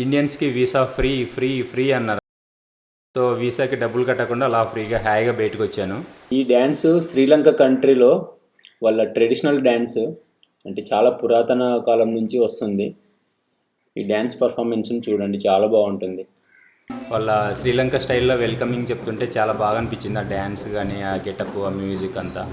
ఇండియన్స్కి visa free free free అన్నారు. So వీసాకి డబ్బులు కట్టకుండా అలా ఫ్రీగా హాయిగా బయటకు వచ్చాను. ఈ డ్యాన్స్ శ్రీలంక కంట్రీలో వాళ్ళ ట్రెడిషనల్ డ్యాన్స్, అంటే చాలా పురాతన కాలం నుంచి వస్తుంది. ఈ డ్యాన్స్ పర్ఫార్మెన్స్ని చూడండి, చాలా బాగుంటుంది. వాళ్ళ శ్రీలంక స్టైల్లో వెల్కమింగ్ చెప్తుంటే చాలా బాగా అనిపించింది. ఆ డ్యాన్స్ కానీ, ఆ గెటప్, ఆ మ్యూజిక్ అంతా.